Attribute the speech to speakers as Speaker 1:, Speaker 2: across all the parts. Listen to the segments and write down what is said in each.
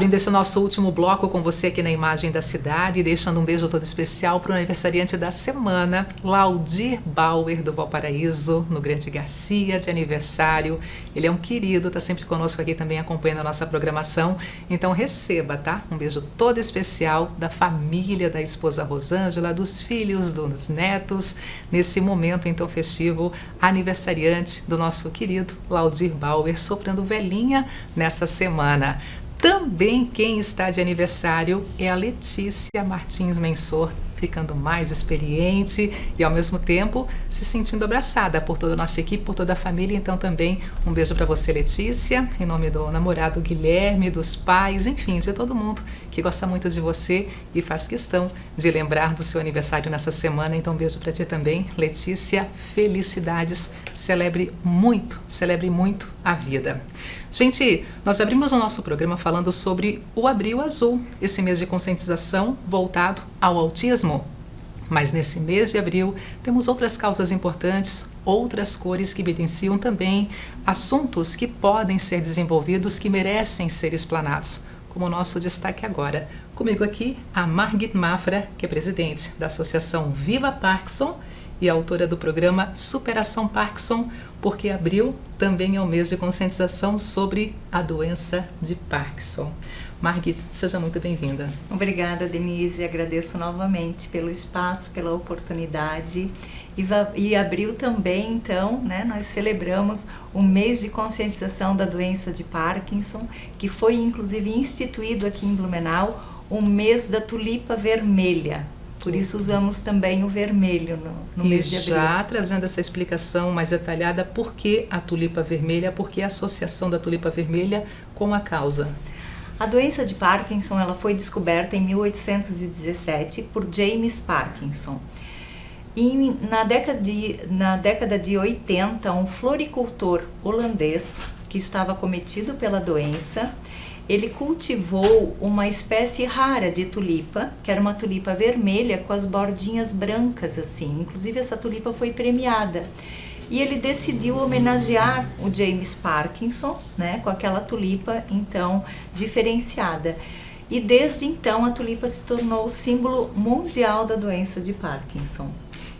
Speaker 1: Abrindo esse nosso último bloco com você aqui na Imagem da Cidade e deixando um beijo todo especial para o aniversariante da semana, Laudir Bauer, do Valparaíso, no Grande Garcia, de aniversário. Ele é um querido, está sempre conosco aqui também acompanhando a nossa programação. Então receba, tá? Um beijo todo especial da família da esposa Rosângela, dos filhos, dos netos, nesse momento então festivo, aniversariante do nosso querido Laudir Bauer, soprando velhinha nessa semana. Também quem está de aniversário é a Letícia Martins Mensor, ficando mais experiente e ao mesmo tempo se sentindo abraçada por toda a nossa equipe, por toda a família. Então também um beijo para você, Letícia, em nome do namorado Guilherme, dos pais, enfim, de todo mundo que gosta muito de você e faz questão de lembrar do seu aniversário nessa semana. Então um beijo para ti também, Letícia, felicidades, celebre muito a vida. Gente, nós abrimos o nosso programa falando sobre o Abril Azul, esse mês de conscientização voltado ao autismo. Mas nesse mês de abril temos outras causas importantes, outras cores que evidenciam também assuntos que podem ser desenvolvidos, que merecem ser explanados, como o nosso destaque agora. Comigo aqui a Margit Mafra, que é presidente da Associação Viva Parkinson e autora do programa Superação Parkinson, porque abril também é o mês de conscientização sobre a doença de Parkinson. Margit, seja muito bem-vinda.
Speaker 2: Obrigada, Denise, agradeço novamente pelo espaço, pela oportunidade. E abril também, então, né, nós celebramos o mês de conscientização da doença de Parkinson, que foi inclusive instituído aqui em Blumenau, o mês da tulipa vermelha. Por isso usamos também o vermelho no mês de abril.
Speaker 1: E já trazendo essa explicação mais detalhada, por que a tulipa vermelha, por que a associação da tulipa vermelha com a causa?
Speaker 2: A doença de Parkinson ela foi descoberta em 1817 por James Parkinson. E na década de 80, um floricultor holandês que estava acometido pela doença, ele cultivou uma espécie rara de tulipa, que era uma tulipa vermelha com as bordinhas brancas assim. Inclusive essa tulipa foi premiada. E ele decidiu homenagear o James Parkinson, né, com aquela tulipa então diferenciada. E desde então a tulipa se tornou o símbolo mundial da doença de Parkinson.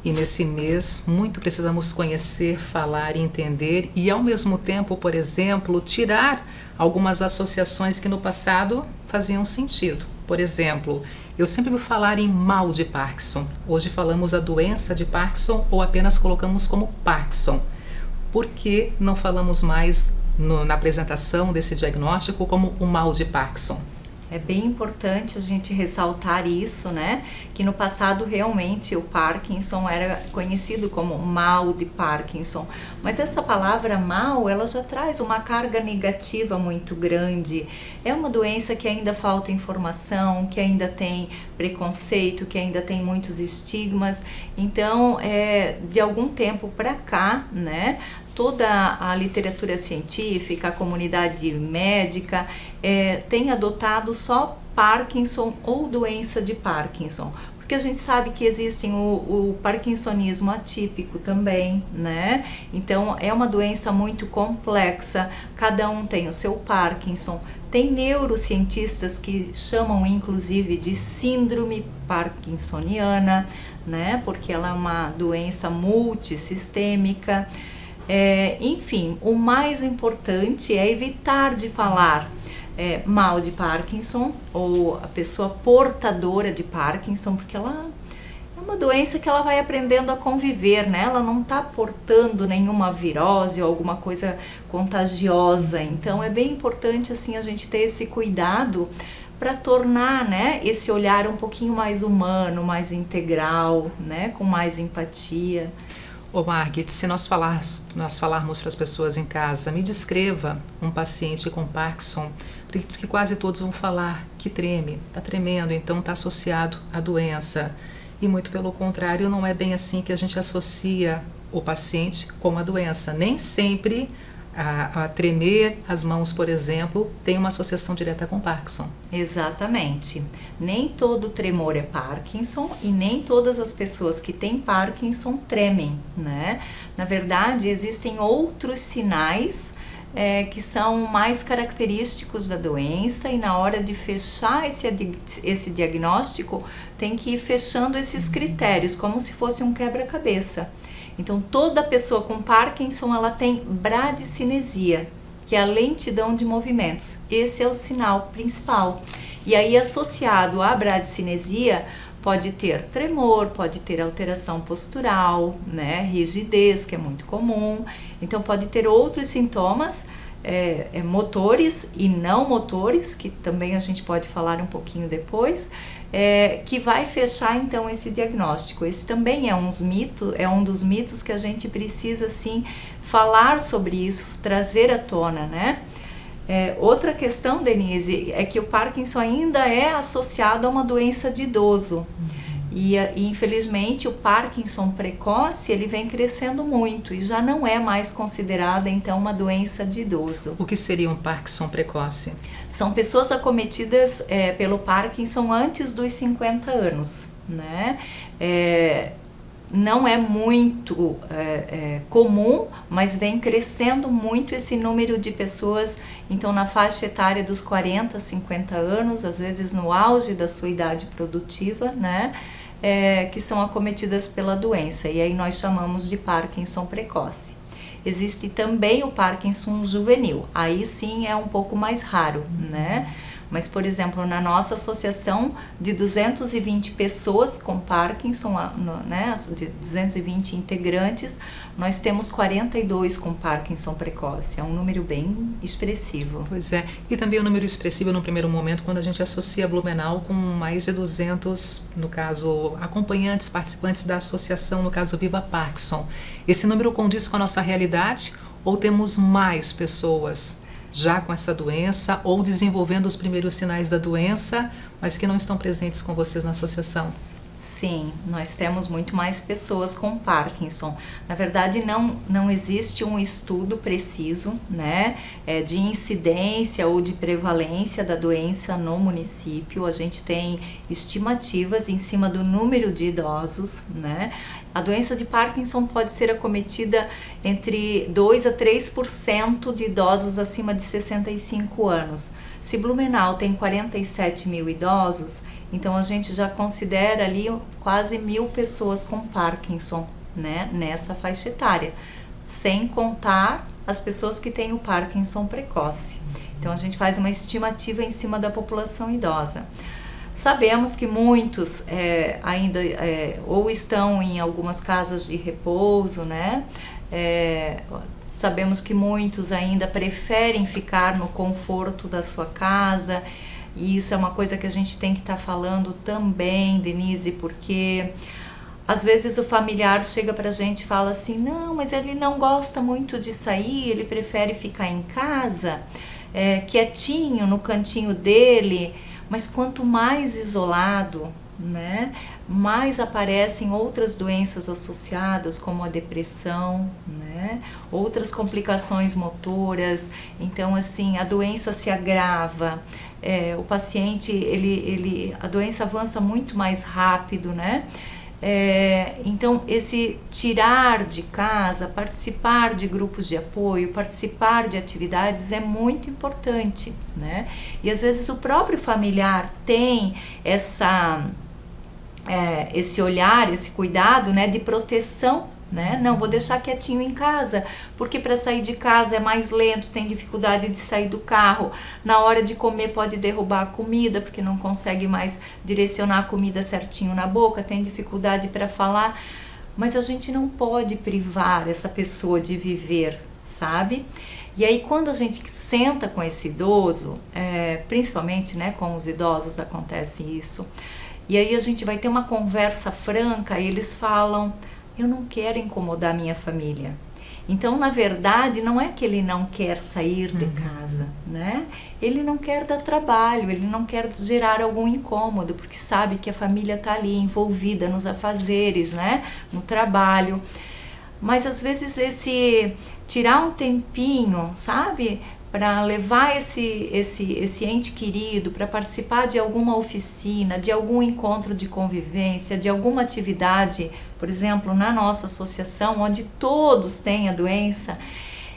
Speaker 1: E nesse mês, muito precisamos conhecer, falar e entender e, ao mesmo tempo, por exemplo, tirar algumas associações que no passado faziam sentido. Por exemplo, eu sempre vou falar em mal de Parkinson. Hoje falamos a doença de Parkinson ou apenas colocamos como Parkinson. Por que não falamos mais na apresentação desse diagnóstico como o mal de Parkinson?
Speaker 2: É bem importante a gente ressaltar isso, né? Que no passado realmente o Parkinson era conhecido como mal de Parkinson. Mas essa palavra mal, ela já traz uma carga negativa muito grande. É uma doença que ainda falta informação, que ainda tem preconceito, que ainda tem muitos estigmas. Então, de algum tempo para cá, né? Toda a literatura científica, a comunidade médica tem adotado só Parkinson ou doença de Parkinson, porque a gente sabe que existem o parkinsonismo atípico também, né? Então é uma doença muito complexa, cada um tem o seu Parkinson. Tem neurocientistas que chamam inclusive de síndrome parkinsoniana, né? Porque ela é uma doença multissistêmica. Enfim, o mais importante é evitar de falar mal de Parkinson ou a pessoa portadora de Parkinson, porque ela é uma doença que ela vai aprendendo a conviver, né? Ela não está portando nenhuma virose ou alguma coisa contagiosa. Então é bem importante assim a gente ter esse cuidado para tornar, né, esse olhar um pouquinho mais humano, mais integral, né, com mais empatia.
Speaker 1: Ô Margit, se nós falarmos para as pessoas em casa, me descreva um paciente com Parkinson, acredito que quase todos vão falar que treme, está tremendo, então está associado à doença. E muito pelo contrário, não é bem assim que a gente associa o paciente com a doença. Nem sempre a tremer as mãos, por exemplo, tem uma associação direta com Parkinson.
Speaker 2: Exatamente. Nem todo tremor é Parkinson e nem todas as pessoas que têm Parkinson tremem, né? Na verdade, existem outros sinais que são mais característicos da doença, e na hora de fechar esse diagnóstico, tem que ir fechando esses critérios, como se fosse um quebra-cabeça. Então, toda pessoa com Parkinson, ela tem bradicinesia, que é a lentidão de movimentos. Esse é o sinal principal. E aí, associado à bradicinesia, pode ter tremor, pode ter alteração postural, né? Rigidez, que é muito comum. Então, pode ter outros sintomas motores e não motores, que também a gente pode falar um pouquinho depois, que vai fechar então esse diagnóstico. Esse também é um dos mitos que a gente precisa sim falar sobre isso, trazer à tona, né? Outra questão, Denise, é que o Parkinson ainda é associado a uma doença de idoso. E infelizmente o Parkinson precoce, ele vem crescendo muito e já não é mais considerada então uma doença de idoso.
Speaker 1: O que seria um Parkinson precoce?
Speaker 2: São pessoas acometidas pelo Parkinson antes dos 50 anos, né? Não é muito comum, mas vem crescendo muito esse número de pessoas, então na faixa etária dos 40, 50 anos, às vezes no auge da sua idade produtiva, né? Que são acometidas pela doença, e aí nós chamamos de Parkinson precoce. Existe também o Parkinson juvenil, aí sim é um pouco mais raro, né? Mas, por exemplo, na nossa associação de 220 pessoas com Parkinson, né, de 220 integrantes, nós temos 42 com Parkinson precoce. É um número bem expressivo.
Speaker 1: Pois é, e também um número expressivo no primeiro momento, quando a gente associa Blumenau com mais de 200, no caso, acompanhantes, participantes da associação, no caso Viva Parkinson. Esse número condiz com a nossa realidade ou temos mais pessoas já com essa doença ou desenvolvendo os primeiros sinais da doença, mas que não estão presentes com vocês na associação?
Speaker 2: Sim, nós temos muito mais pessoas com Parkinson. Na verdade, não existe um estudo preciso, né, de incidência ou de prevalência da doença no município. A gente tem estimativas em cima do número de idosos, né? A doença de Parkinson pode ser acometida entre 2 a 3% de idosos acima de 65 anos. Se Blumenau tem 47 mil idosos, então a gente já considera ali quase 1.000 pessoas com Parkinson, né, nessa faixa etária, sem contar as pessoas que têm o Parkinson precoce. Então a gente faz uma estimativa em cima da população idosa. Sabemos que muitos ainda ou estão em algumas casas de repouso, né? Sabemos que muitos ainda preferem ficar no conforto da sua casa, e isso é uma coisa que a gente tem que estar falando também, Denise, porque às vezes o familiar chega pra gente e fala assim: não, mas ele não gosta muito de sair, ele prefere ficar em casa, quietinho no cantinho dele. Mas quanto mais isolado, né, mais aparecem outras doenças associadas, como a depressão, né, outras complicações motoras. Então, assim, a doença se agrava, o paciente, a doença avança muito mais rápido, né? Então, esse tirar de casa, participar de grupos de apoio, participar de atividades é muito importante, né? E às vezes o próprio familiar tem esse olhar, esse cuidado, né, de proteção, né? Não, vou deixar quietinho em casa, porque para sair de casa é mais lento, tem dificuldade de sair do carro, na hora de comer pode derrubar a comida, porque não consegue mais direcionar a comida certinho na boca, tem dificuldade para falar, mas a gente não pode privar essa pessoa de viver, sabe? E aí quando a gente senta com esse idoso, principalmente, né, com os idosos acontece isso, e aí a gente vai ter uma conversa franca, e eles falam: eu não quero incomodar minha família. Então, na verdade, não é que ele não quer sair de casa, né? Ele não quer dar trabalho, ele não quer gerar algum incômodo, porque sabe que a família está ali envolvida nos afazeres, né? No trabalho. Mas às vezes esse tirar um tempinho, sabe? Para levar esse ente querido para participar de alguma oficina, de algum encontro de convivência, de alguma atividade, por exemplo, na nossa associação, onde todos têm a doença,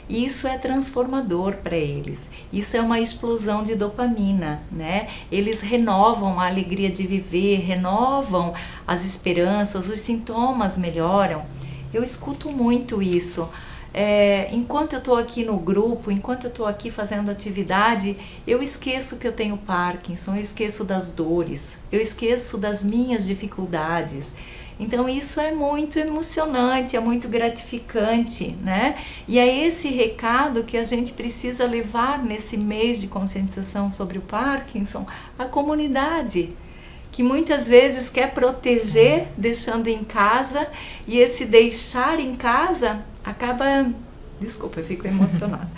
Speaker 2: E isso é transformador para eles. Isso é uma explosão de dopamina, né? Eles renovam a alegria de viver, renovam as esperanças, os sintomas melhoram. Eu escuto muito isso. Enquanto eu estou aqui no grupo, enquanto eu estou aqui fazendo atividade, eu esqueço que eu tenho Parkinson, eu esqueço das dores, eu esqueço das minhas dificuldades. Então isso é muito emocionante, é muito gratificante, né? E é esse recado que a gente precisa levar nesse mês de conscientização sobre o Parkinson à comunidade, que muitas vezes quer proteger deixando em casa, e esse deixar em casa acaba, desculpa, eu fico emocionada,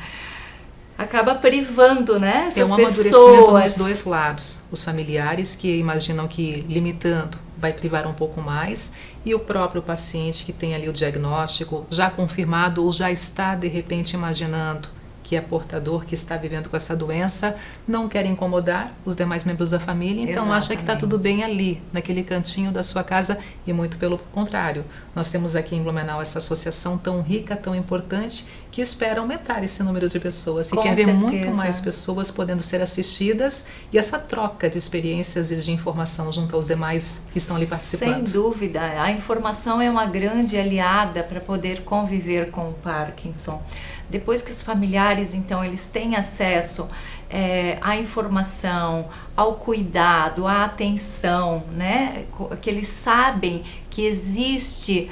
Speaker 2: acaba privando, né, essas
Speaker 1: pessoas. É um amadurecimento nos dois lados. Os familiares que imaginam que limitando vai privar um pouco mais, e o próprio paciente que tem ali o diagnóstico já confirmado ou já está de repente imaginando que é portador, que está vivendo com essa doença, não quer incomodar os demais membros da família, então
Speaker 2: Exatamente.
Speaker 1: acha que está tudo bem ali, naquele cantinho da sua casa, e muito pelo contrário. Nós temos aqui em Blumenau essa associação tão rica, tão importante, que espera aumentar esse número de pessoas e
Speaker 2: Com
Speaker 1: quer ver
Speaker 2: certeza.
Speaker 1: muito mais pessoas podendo ser assistidas, e essa troca de experiências e de informação junto aos demais que estão ali participando.
Speaker 2: Sem dúvida, a informação é uma grande aliada para poder conviver com o Parkinson. Depois que os familiares, então, eles têm acesso à informação, ao cuidado, à atenção, né? Que eles sabem que existe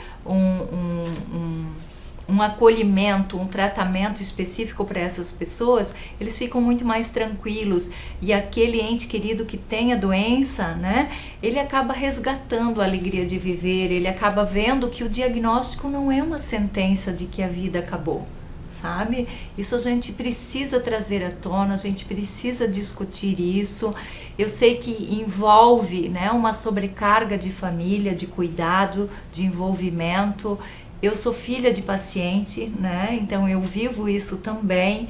Speaker 2: um acolhimento, um tratamento específico para essas pessoas, eles ficam muito mais tranquilos, e aquele ente querido que tem a doença, né, ele acaba resgatando a alegria de viver, ele acaba vendo que o diagnóstico não é uma sentença de que a vida acabou, sabe? Isso a gente precisa trazer à tona, a gente precisa discutir isso. Eu sei que envolve, né, uma sobrecarga de família, de cuidado, de envolvimento. Eu sou filha de paciente, né? Então eu vivo isso também.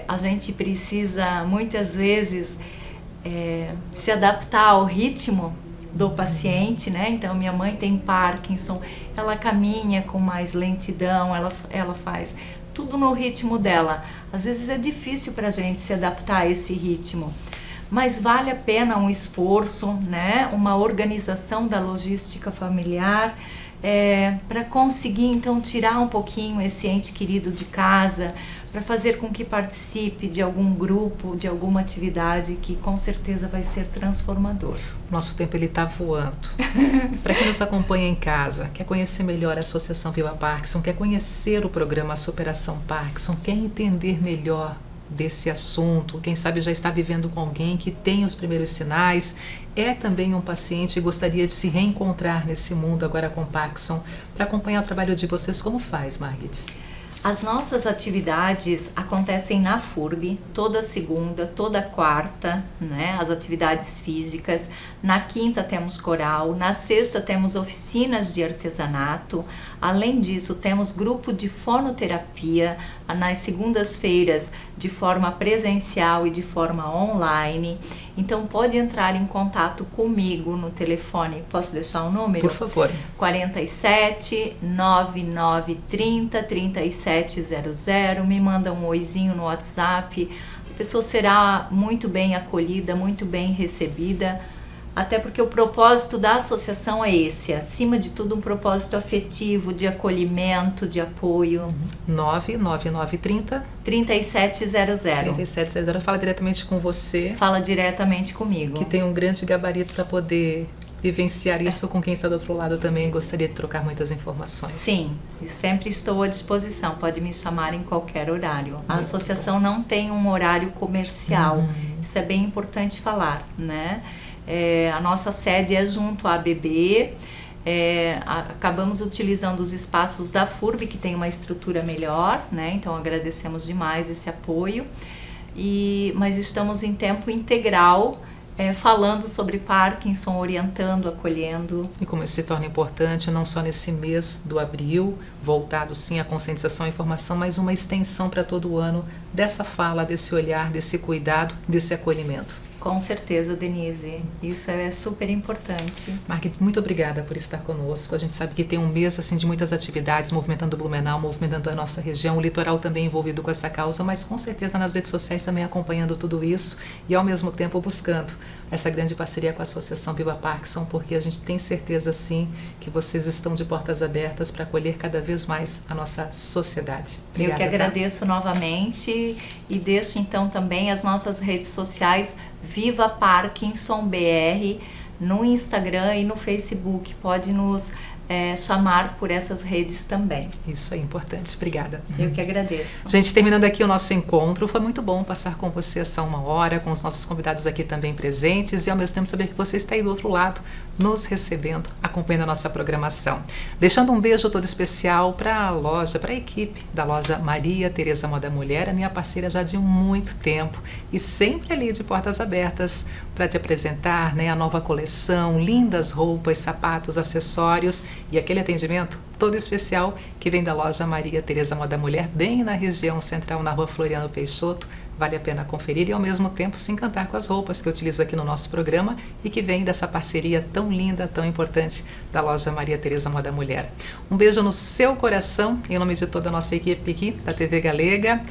Speaker 2: A gente precisa muitas vezes se adaptar ao ritmo do paciente, né? Então minha mãe tem Parkinson, ela caminha com mais lentidão, ela faz tudo no ritmo dela. Às vezes é difícil para a gente se adaptar a esse ritmo, mas vale a pena um esforço, né? Uma organização da logística familiar, para conseguir então tirar um pouquinho esse ente querido de casa, para fazer com que participe de algum grupo, de alguma atividade que com certeza vai ser transformador.
Speaker 1: Nosso tempo ele está voando. Para quem nos acompanha em casa, quer conhecer melhor a Associação Viva Parkinson, quer conhecer o programa Superação Parkinson, quer entender melhor desse assunto, quem sabe já está vivendo com alguém que tem os primeiros sinais, é também um paciente e gostaria de se reencontrar nesse mundo agora com Parkinson, para acompanhar o trabalho de vocês, como faz, Margit?
Speaker 2: As nossas atividades acontecem na FURB, toda segunda, toda quarta, né? As atividades físicas. Na quinta temos coral, na sexta temos oficinas de artesanato. Além disso, temos grupo de fonoterapia nas segundas-feiras, de forma presencial e de forma online. Então pode entrar em contato comigo no telefone, posso deixar o número?
Speaker 1: Por favor.
Speaker 2: 47 9930 3700, me manda um oizinho no WhatsApp. A pessoa será muito bem acolhida, muito bem recebida, até porque o propósito da associação é esse, acima de tudo um propósito afetivo, de acolhimento, de apoio.
Speaker 1: 99930
Speaker 2: 3700.
Speaker 1: 3700. Fala diretamente com você.
Speaker 2: Fala diretamente comigo.
Speaker 1: Que tem um grande gabarito para poder vivenciar isso com quem está do outro lado também. Gostaria de trocar muitas informações.
Speaker 2: Sim, e sempre estou à disposição, pode me chamar em qualquer horário. A associação não tem um horário comercial, isso é bem importante falar, né? A nossa sede é junto à ABB, acabamos utilizando os espaços da FURB, que tem uma estrutura melhor, né? Então agradecemos demais esse apoio, mas estamos em tempo integral, falando sobre Parkinson, orientando, acolhendo.
Speaker 1: E como isso se torna importante, não só nesse mês do abril, voltado sim à conscientização e informação, mas uma extensão para todo o ano dessa fala, desse olhar, desse cuidado, desse acolhimento.
Speaker 2: Com certeza, Denise. Isso é super importante.
Speaker 1: Margit, muito obrigada por estar conosco. A gente sabe que tem um mês assim de muitas atividades, movimentando Blumenau, movimentando a nossa região, o litoral também envolvido com essa causa, mas com certeza nas redes sociais também acompanhando tudo isso e ao mesmo tempo buscando essa grande parceria com a Associação Viva Parkinson, porque a gente tem certeza sim que vocês estão de portas abertas para acolher cada vez mais a nossa sociedade. Obrigada,
Speaker 2: eu que agradeço novamente e deixo então também as nossas redes sociais Viva Parkinson BR no Instagram e no Facebook. Pode nos chamar por essas redes também.
Speaker 1: Isso é importante. Obrigada.
Speaker 2: Eu que agradeço.
Speaker 1: Gente, terminando aqui o nosso encontro, foi muito bom passar com você essa 1 hora, com os nossos convidados aqui também presentes e ao mesmo tempo saber que você está aí do outro lado, nos recebendo, acompanhando a nossa programação. Deixando um beijo todo especial para a loja, para a equipe da loja Maria Tereza Moda Mulher, a minha parceira já de muito tempo e sempre ali de portas abertas para te apresentar, né, a nova coleção, lindas roupas, sapatos, acessórios e aquele atendimento todo especial que vem da loja Maria Tereza Moda Mulher, bem na região central, na rua Floriano Peixoto. Vale a pena conferir e ao mesmo tempo se encantar com as roupas que eu utilizo aqui no nosso programa e que vem dessa parceria tão linda, tão importante da loja Maria Tereza Moda Mulher. Um beijo no seu coração, em nome de toda a nossa equipe aqui da TV Galega.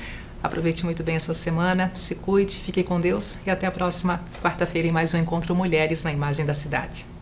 Speaker 1: Aproveite muito bem a sua semana, se cuide, fique com Deus e até a próxima quarta-feira em mais um Encontro Mulheres na Imagem da Cidade.